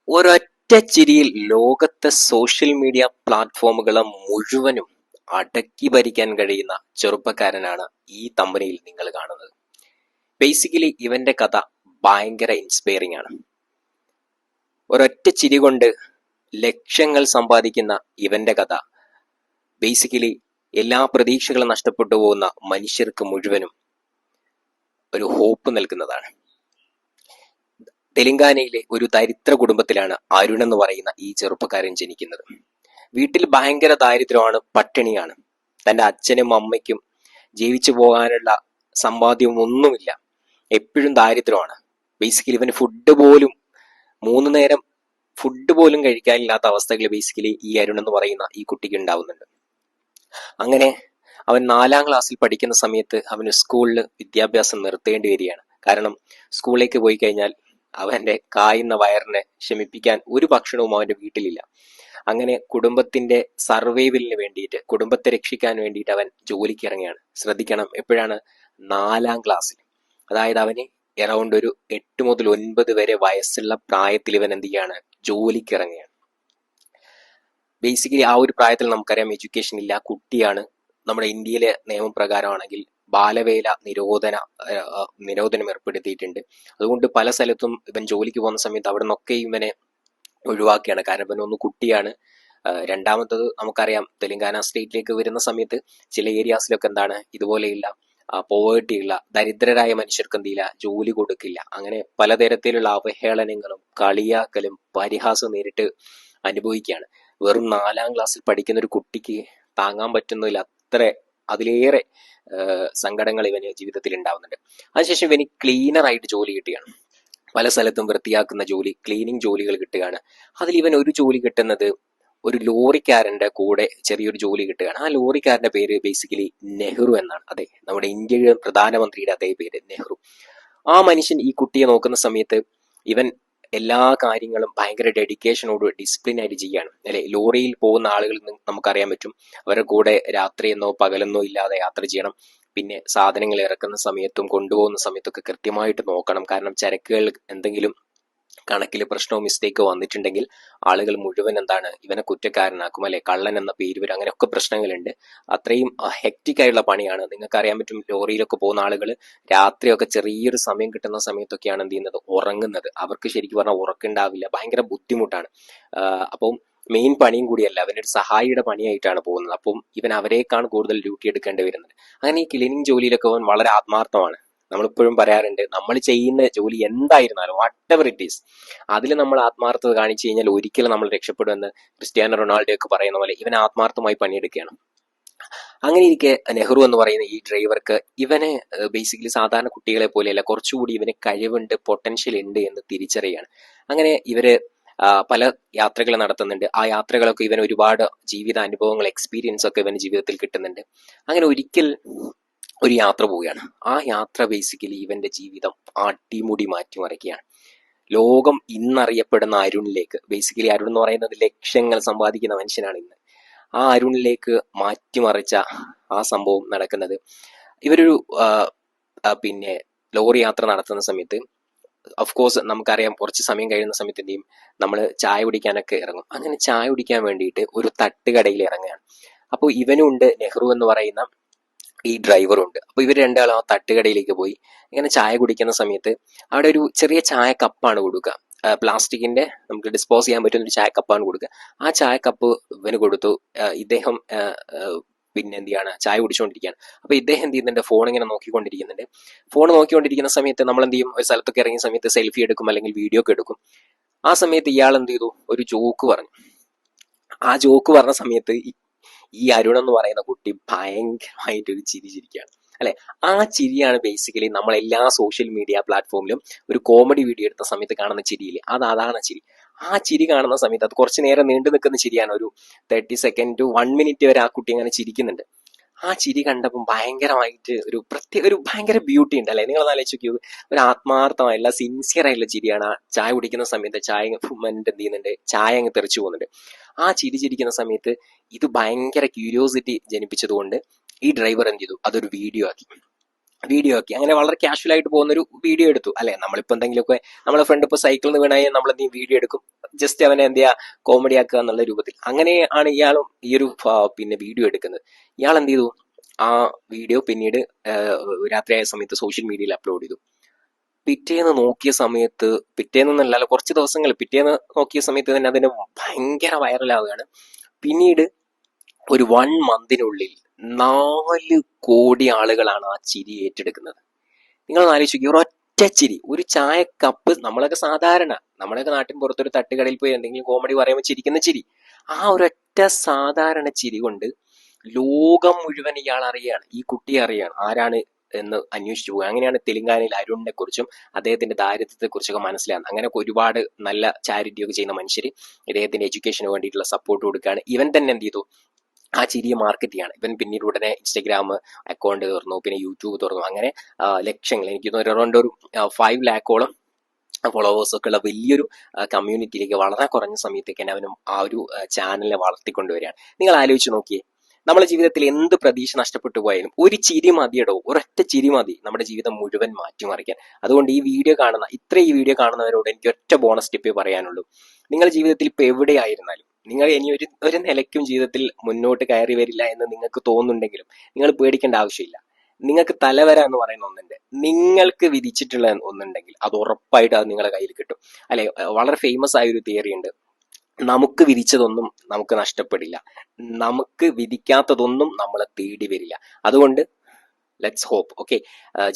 ഒരൊറ്റ ചിരിയിൽ ലോകത്തെ സോഷ്യൽ മീഡിയ പ്ലാറ്റ്ഫോമുകളെ മുഴുവനും അടക്കി ഭരിക്കാൻ കഴിയുന്ന ചെറുപ്പക്കാരനാണ് ഈ തമ്പനിയിൽ നിങ്ങൾ കാണുന്നത്. ബേസിക്കലി ഇവന്റെ കഥ ഭയങ്കര ഇൻസ്പയറിംഗ് ആണ്. ഒരൊറ്റ ചിരി കൊണ്ട് ലക്ഷങ്ങൾ സമ്പാദിക്കുന്ന ഇവന്റെ കഥ ബേസിക്കലി എല്ലാ പ്രതീക്ഷകളും നഷ്ടപ്പെട്ടു പോകുന്ന മനുഷ്യർക്ക് മുഴുവനും ഒരു ഹോപ്പ് നൽകുന്നതാണ്. തെലങ്കാനയിലെ ഒരു ദരിദ്ര കുടുംബത്തിലാണ് അരുൺ എന്ന് പറയുന്ന ഈ ചെറുപ്പക്കാരൻ ജനിക്കുന്നത്. വീട്ടിൽ ഭയങ്കര ദാരിദ്ര്യമാണ്, പട്ടിണിയാണ്. തന്റെ അച്ഛനും അമ്മയ്ക്കും ജീവിച്ചു പോകാനുള്ള സമ്പാദ്യവും ഒന്നുമില്ല, എപ്പോഴും ദാരിദ്ര്യമാണ്. ബേസിക്കലി ഇവന് മൂന്ന് നേരം ഫുഡ് പോലും കഴിക്കാനില്ലാത്ത അവസ്ഥകൾ ബേസിക്കലി ഈ അരുൺ എന്ന് പറയുന്ന ഈ കുട്ടിക്ക് ഉണ്ടാവുന്നുണ്ട്. അങ്ങനെ അവൻ 4ാം ക്ലാസ്സിൽ പഠിക്കുന്ന സമയത്ത് അവന് സ്കൂളിൽ വിദ്യാഭ്യാസം നിർത്തേണ്ടി വരികയാണ്. കാരണം സ്കൂളിലേക്ക് പോയി കഴിഞ്ഞാൽ അവന്റെ കായുന്ന വയറിനെ ശമിപ്പിക്കാൻ ഒരു ഭക്ഷണവും അവന്റെ വീട്ടിലില്ല. അങ്ങനെ കുടുംബത്തിന്റെ സർവൈവലിന് വേണ്ടിയിട്ട്, കുടുംബത്തെ രക്ഷിക്കാൻ വേണ്ടിയിട്ട് അവൻ ജോലിക്ക് ഇറങ്ങുകയാണ്. ശ്രദ്ധിക്കണം, എപ്പോഴാണ്? 4ാം ക്ലാസ്സിൽ. അതായത് അവന് അറൗണ്ട് ഒരു 8 മുതൽ 9 വരെ വയസ്സുള്ള പ്രായത്തിൽ ഇവൻ എന്ത് ചെയ്യാണ്? ജോലിക്ക് ഇറങ്ങുകയാണ്. ബേസിക്കലി ആ ഒരു പ്രായത്തിൽ നമുക്കറിയാം എഡ്യൂക്കേഷൻ ഇല്ല, കുട്ടിയാണ്. നമ്മുടെ ഇന്ത്യയിലെ നിയമപ്രകാരമാണെങ്കിൽ ബാലവേല നിരോധനം ഏർപ്പെടുത്തിയിട്ടുണ്ട്. അതുകൊണ്ട് പല സ്ഥലത്തും ഇവൻ ജോലിക്ക് പോകുന്ന സമയത്ത് അവിടെ നിന്നൊക്കെ ഇവനെ ഒഴിവാക്കുകയാണ്. കാരണം ഇവനൊന്ന് കുട്ടിയാണ്. രണ്ടാമത്തത് നമുക്കറിയാം, തെലങ്കാന സ്റ്റേറ്റിലേക്ക് വരുന്ന സമയത്ത് ചില ഏരിയാസിലൊക്കെ എന്താണ്, ഇതുപോലെയുള്ള പോവേർട്ടിയുള്ള ദരിദ്രരായ മനുഷ്യർക്ക് എന്ത് ചെയ്യില്ല, ജോലി കൊടുക്കില്ല. അങ്ങനെ പലതരത്തിലുള്ള അവഹേളനങ്ങളും കളിയാക്കലും പരിഹാസവും നേരിട്ട് അനുഭവിക്കുകയാണ്. വെറും 4ാം ക്ലാസ്സിൽ പഠിക്കുന്ന ഒരു കുട്ടിക്ക് താങ്ങാൻ പറ്റുന്നതിൽ അതിലേറെ സങ്കടങ്ങൾ ഇവന് ജീവിതത്തിൽ ഉണ്ടാവുന്നുണ്ട്. അതിനുശേഷം ഇവന് ക്ലീനറായിട്ട് ജോലി കിട്ടുകയാണ്. പല സ്ഥലത്തും വൃത്തിയാക്കുന്ന ജോലി, ക്ലീനിങ് ജോലികൾ കിട്ടുകയാണ്. അതിൽ ഇവൻ ഒരു ജോലി കിട്ടുന്നത് ഒരു ലോറിക്കാരന്റെ കൂടെ ചെറിയൊരു ജോലി കിട്ടുകയാണ്. ആ ലോറിക്കാരന്റെ പേര് ബേസിക്കലി നെഹ്റു എന്നാണ്. അതെ, നമ്മുടെ ഇന്ത്യയുടെ പ്രധാനമന്ത്രിയുടെ അതേ പേര്, നെഹ്റു. ആ മനുഷ്യൻ ഈ കുട്ടിയെ നോക്കുന്ന സമയത്ത് ഇവൻ എല്ലാ കാര്യങ്ങളും ഭയങ്കര ഡെഡിക്കേഷനോട് ഡിസിപ്ലിൻ ആയിട്ട് ചെയ്യാണ്. അല്ലെ, ലോറിയിൽ പോകുന്ന ആളുകളിൽ നിന്ന് നമുക്കറിയാൻ പറ്റും, അവരുടെ കൂടെ രാത്രിയെന്നോ പകലെന്നോ ഇല്ലാതെ യാത്ര ചെയ്യണം. പിന്നെ സാധനങ്ങൾ ഇറക്കുന്ന സമയത്തും കൊണ്ടുപോകുന്ന സമയത്തൊക്കെ കൃത്യമായിട്ട് നോക്കണം. കാരണം ചരക്കുകൾ എന്തെങ്കിലും കണക്കിൽ പ്രശ്നമോ മിസ്റ്റേക്കോ വന്നിട്ടുണ്ടെങ്കിൽ ആളുകൾ മുഴുവൻ എന്താണ്, ഇവനെ കുറ്റക്കാരനാക്കും, അല്ലെ, കള്ളൻ എന്ന പേര് വരും. അങ്ങനെയൊക്കെ പ്രശ്നങ്ങളുണ്ട്. അത്രയും ഹെക്റ്റിക് ആയിട്ടുള്ള പണിയാണ്. നിങ്ങൾക്ക് അറിയാൻ പറ്റും, ലോറിയിലൊക്കെ പോകുന്ന ആളുകൾ രാത്രിയൊക്കെ ചെറിയൊരു സമയം കിട്ടുന്ന സമയത്തൊക്കെയാണ് എന്ത് ചെയ്യുന്നത്, ഉറങ്ങുന്നത്. അവർക്ക് ശരിക്കും പറഞ്ഞാൽ ഉറക്കുണ്ടാവില്ല, ഭയങ്കര ബുദ്ധിമുട്ടാണ്. അപ്പം മെയിൻ പണിയും കൂടിയല്ല, അവനൊരു സഹായിയുടെ പണിയായിട്ടാണ് പോകുന്നത്. അപ്പം ഇവൻ അവരേക്കാണ് കൂടുതൽ ഡ്യൂട്ടി എടുക്കേണ്ടി വരുന്നത്. അങ്ങനെ ഈ ക്ലീനിങ് ജോലിയിലൊക്കെ അവൻ വളരെ ആത്മാർത്ഥമാണ്. നമ്മളിപ്പോഴും പറയാറുണ്ട്, നമ്മൾ ചെയ്യുന്ന ജോലി എന്തായിരുന്നാലും വാട്ട് എവർ ഇറ്റ് ഈസ്, അതിൽ നമ്മൾ ആത്മാർത്ഥത കാണിച്ചു കഴിഞ്ഞാൽ ഒരിക്കലും നമ്മൾ രക്ഷപ്പെടുമെന്ന് ക്രിസ്ത്യാനോ റൊണാൾഡോ ഒക്കെ പറയുന്ന പോലെ ഇവൻ ആത്മാർത്ഥമായി പണിയെടുക്കുകയാണ്. അങ്ങനെ ഇരിക്കെ നെഹ്റു എന്ന് പറയുന്ന ഈ ഡ്രൈവർക്ക് ഇവന് ബേസിക്കലി സാധാരണ കുട്ടികളെ പോലെയല്ല, കുറച്ചുകൂടി ഇവന് കഴിവുണ്ട്, പൊട്ടൻഷ്യൽ ഉണ്ട് എന്ന് തിരിച്ചറിയുകയാണ്. അങ്ങനെ ഇവര് പല യാത്രകൾ നടത്തുന്നുണ്ട്. ആ യാത്രകളൊക്കെ ഇവന് ഒരുപാട് ജീവിത അനുഭവങ്ങൾ, എക്സ്പീരിയൻസ് ഒക്കെ ഇവന് ജീവിതത്തിൽ കിട്ടുന്നുണ്ട്. അങ്ങനെ ഒരിക്കൽ ഒരു യാത്ര പോവുകയാണ്. ആ യാത്ര ബേസിക്കലി ഇവന്റെ ജീവിതം അടിമുടി മാറ്റിമറിക്കുകയാണ്. ലോകം ഇന്നറിയപ്പെടുന്ന അരുണിലേക്ക്, ബേസിക്കലി അരുൺ എന്ന് പറയുന്നത് ലക്ഷങ്ങൾ സമ്പാദിക്കുന്ന മനുഷ്യനാണ് ഇന്ന്. ആ അരുണിലേക്ക് മാറ്റിമറിച്ച ആ സംഭവം നടക്കുന്നത്, ഇവരൊരു പിന്നെ ലോറി യാത്ര നടത്തുന്ന സമയത്ത്, ഓഫ്കോഴ്സ് നമുക്കറിയാം, കുറച്ച് സമയം കഴിയുന്ന സമയത്ത് എന്ത് ചെയ്യും, നമ്മൾ ചായ കുടിക്കാനൊക്കെ ഇറങ്ങും. അങ്ങനെ ചായ കുടിക്കാൻ വേണ്ടിയിട്ട് ഒരു തട്ടുകടയിൽ ഇറങ്ങുകയാണ്. അപ്പോൾ ഇവനുണ്ട്, നെഹ്റു എന്ന് പറയുന്ന ഈ ഡ്രൈവറുണ്ട്. അപ്പൊ ഇവർ രണ്ടാളും ആ തട്ടുകടയിലേക്ക് പോയി. ഇങ്ങനെ ചായ കുടിക്കുന്ന സമയത്ത് അവിടെ ഒരു ചെറിയ ചായ കപ്പാണ് കൊടുക്കുക. പ്ലാസ്റ്റിക്കിന്റെ നമുക്ക് ഡിസ്പോസ് ചെയ്യാൻ പറ്റുന്ന ഒരു ചായ കപ്പാണ് കൊടുക്കുക. ആ ചായ കപ്പ് ഇവന് കൊടുത്തു. ഇദ്ദേഹം പിന്നെ എന്ത് ചെയ്യാണ്, ചായ കുടിച്ചുകൊണ്ടിരിക്കുകയാണ്. അപ്പൊ ഇദ്ദേഹം എന്ത് ചെയ്യുന്നുണ്ട്, ഫോൺ ഇങ്ങനെ നോക്കിക്കൊണ്ടിരിക്കുന്നുണ്ട്. ഫോൺ നോക്കിക്കൊണ്ടിരിക്കുന്ന സമയത്ത് നമ്മൾ എന്ത് ചെയ്യും, ഒരു സ്ഥലത്തൊക്കെ ഇറങ്ങിയ സമയത്ത് സെൽഫി എടുക്കും, അല്ലെങ്കിൽ വീഡിയോ ഒക്കെ എടുക്കും. ആ സമയത്ത് ഇയാൾ എന്ത് ചെയ്തു, ഒരു ജോക്ക് പറഞ്ഞു. ആ ജോക്ക് പറഞ്ഞ സമയത്ത് ഈ അരുൺ എന്ന് പറയുന്ന കുട്ടി ഭയങ്കരമായിട്ട് ഒരു ചിരി ചിരിക്കുകയാണ്, അല്ലെ. ആ ചിരിയാണ് ബേസിക്കലി നമ്മൾ എല്ലാ സോഷ്യൽ മീഡിയ പ്ലാറ്റ്ഫോമിലും ഒരു കോമഡി വീഡിയോ എടുത്ത സമയത്ത് കാണുന്ന ചിരിയില്ലേ, അതാണ് ചിരി. ആ ചിരി കാണുന്ന സമയത്ത് അത് കുറച്ചു നേരം നീണ്ടു നിൽക്കുന്ന ചിരിയാണ്. ഒരു 30 സെക്കൻഡ് ടു 1 മിനിറ്റ് വരെ ആ കുട്ടി അങ്ങനെ ചിരിക്കുന്നുണ്ട്. ആ ചിരി കണ്ടപ്പം ഭയങ്കരമായിട്ട് ഒരു ഭയങ്കര ബ്യൂട്ടി ഉണ്ട്, അല്ലെ. നിങ്ങൾ ആലോചിച്ച് നോക്കിയോ, ഒരു ആത്മാർത്ഥമായുള്ള സിൻസിയർ ആയിട്ടുള്ള ചിരിയാണ്. ആ ചായ കുടിക്കുന്ന സമയത്ത് എന്ത് ചെയ്യുന്നുണ്ട്, ചായ അങ്ങ് തെറിച്ചു പോകുന്നുണ്ട്. ആ ചിരിക്കുന്ന സമയത്ത് ഇത് ഭയങ്കര ക്യൂരിയോസിറ്റി ജനിപ്പിച്ചതുകൊണ്ട് ഈ ഡ്രൈവർ എന്ത് ചെയ്തു, അതൊരു വീഡിയോ ആക്കി. വീഡിയോ ആക്കി. അങ്ങനെ വളരെ കാഷ്വൽ ആയിട്ട് പോകുന്നൊരു വീഡിയോ എടുത്തു അല്ലെ. നമ്മളിപ്പോൾ എന്തെങ്കിലുമൊക്കെ നമ്മളെ ഫ്രണ്ട് ഇപ്പോൾ സൈക്കിളിൽ നിന്ന് വീണാൽ നമ്മൾ എന്തെങ്കിലും വീഡിയോ എടുക്കും, ജസ്റ്റ് അവനെ എന്ത് ചെയ്യുക, കോമഡി ആക്കുക എന്നുള്ള രൂപത്തിൽ. അങ്ങനെയാണ് ഇയാളും ഈ ഒരു പിന്നെ വീഡിയോ എടുക്കുന്നത്. ഇയാൾ എന്ത് ചെയ്തു, ആ വീഡിയോ പിന്നീട് രാത്രിയായ സമയത്ത് സോഷ്യൽ മീഡിയയിൽ അപ്ലോഡ് ചെയ്തു. പിറ്റേന്ന് നോക്കിയ സമയത്ത്, പിറ്റേന്നല്ല കുറച്ച് ദിവസങ്ങൾ പിറ്റേന്ന് നോക്കിയ സമയത്ത് തന്നെ അതിന് ഭയങ്കര വൈറലാവുകയാണ്. പിന്നീട് ഒരു 1 മന്തിനുള്ളിൽ 4 കോടി ആളുകളാണ് ആ ചിരി ഏറ്റെടുക്കുന്നത്. നിങ്ങൾ ആലോചിക്കുക, ഒരൊറ്റ ചിരി, ഒരു ചായ കപ്പ്, നമ്മളൊക്കെ സാധാരണ നമ്മളൊക്കെ നാട്ടിൻ പുറത്തൊരു തട്ടുകടയിൽ പോയി എന്തെങ്കിലും കോമഡി പറയുമ്പോൾ ചിരിക്കുന്ന ചിരി, ആ ഒരൊറ്റ സാധാരണ ചിരി കൊണ്ട് ലോകം മുഴുവൻ ഇയാൾ അറിയാണ്, ഈ കുട്ടിയെ അറിയാണ്, ആരാണ് എന്ന് അന്വേഷിച്ചു പോകുക. അങ്ങനെയാണ് തെലങ്കാനയിൽ അരുണിനെ കുറിച്ചും അദ്ദേഹത്തിന്റെ ദാരിദ്ര്യത്തെ കുറിച്ചൊക്കെ മനസ്സിലാകുന്നത്. അങ്ങനെ ഒരുപാട് നല്ല ചാരിറ്റി ഒക്കെ ചെയ്യുന്ന മനുഷ്യർ ഇദ്ദേഹത്തിന്റെ എഡ്യൂക്കേഷന് വേണ്ടിയിട്ടുള്ള സപ്പോർട്ട് കൊടുക്കുകയാണ്. ഇവൻ തന്നെ എന്ത് ചെയ്തു, ആ ചിരിയെ മാർക്കറ്റ് ചെയ്യാണ്. ഇവൻ പിന്നീട് ഉടനെ ഇൻസ്റ്റഗ്രാം അക്കൗണ്ട് തുറന്നു, പിന്നെ യൂട്യൂബ് തുറന്നു. അങ്ങനെ ലക്ഷങ്ങൾ, എനിക്ക് അറൗണ്ട് ഒരു 5 ലാക്കോളം ഫോളോവേഴ്സ് ഒക്കെ ഉള്ള വലിയൊരു കമ്മ്യൂണിറ്റിയിലേക്ക് വളരെ കുറഞ്ഞ സമയത്തേക്ക് തന്നെ അവനും ആ ഒരു ചാനലിനെ വളർത്തിക്കൊണ്ടുവരികയാണ്. നിങ്ങൾ ആലോചിച്ച് നോക്കിയേ, നമ്മുടെ ജീവിതത്തിൽ എന്ത് പ്രതീക്ഷ നഷ്ടപ്പെട്ടു പോയാലും ഒരു ചിരി മതിയടോ, ഒരൊറ്റ ചിരി മതി നമ്മുടെ ജീവിതം മുഴുവൻ മാറ്റിമറിക്കാൻ. അതുകൊണ്ട് ഈ വീഡിയോ കാണുന്നവരോട് എനിക്ക് ഒറ്റ ബോണസ് ടിപ്പേ പറയാനുള്ളൂ. നിങ്ങൾ ജീവിതത്തിൽ ഇപ്പോൾ എവിടെയായിരുന്നാലും, നിങ്ങൾ ഇനി ഒരു നിലയ്ക്കും ജീവിതത്തിൽ മുന്നോട്ട് കയറി വരില്ല എന്ന് നിങ്ങൾക്ക് തോന്നുന്നുണ്ടെങ്കിലും നിങ്ങൾ പേടിക്കേണ്ട ആവശ്യമില്ല. നിങ്ങൾക്ക് തലവര എന്ന് പറയുന്ന ഒന്നുണ്ട്, നിങ്ങൾക്ക് വിധിച്ചിട്ടുള്ള ഒന്നുണ്ടെങ്കിൽ അത് ഉറപ്പായിട്ട് അത് നിങ്ങളുടെ കയ്യിൽ കിട്ടും അല്ലെ. വളരെ ഫേമസ് ആയ ഒരു തിയറി ഉണ്ട്, നമുക്ക് വിധിച്ചതൊന്നും നമുക്ക് നഷ്ടപ്പെടില്ല, നമുക്ക് വിധിക്കാത്തതൊന്നും നമ്മളെ തേടി വരില്ല. അതുകൊണ്ട് ലെറ്റ്സ് ഹോപ്പ്. ഓക്കെ,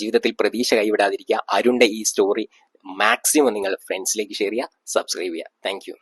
ജീവിതത്തിൽ പ്രതീക്ഷ കൈവിടാതിരിക്കുക. അരുണിന്റെ ഈ സ്റ്റോറി മാക്സിമം നിങ്ങൾ ഫ്രണ്ട്സിലേക്ക് ഷെയർ ചെയ്യുക, സബ്സ്ക്രൈബ് ചെയ്യുക. Thank you.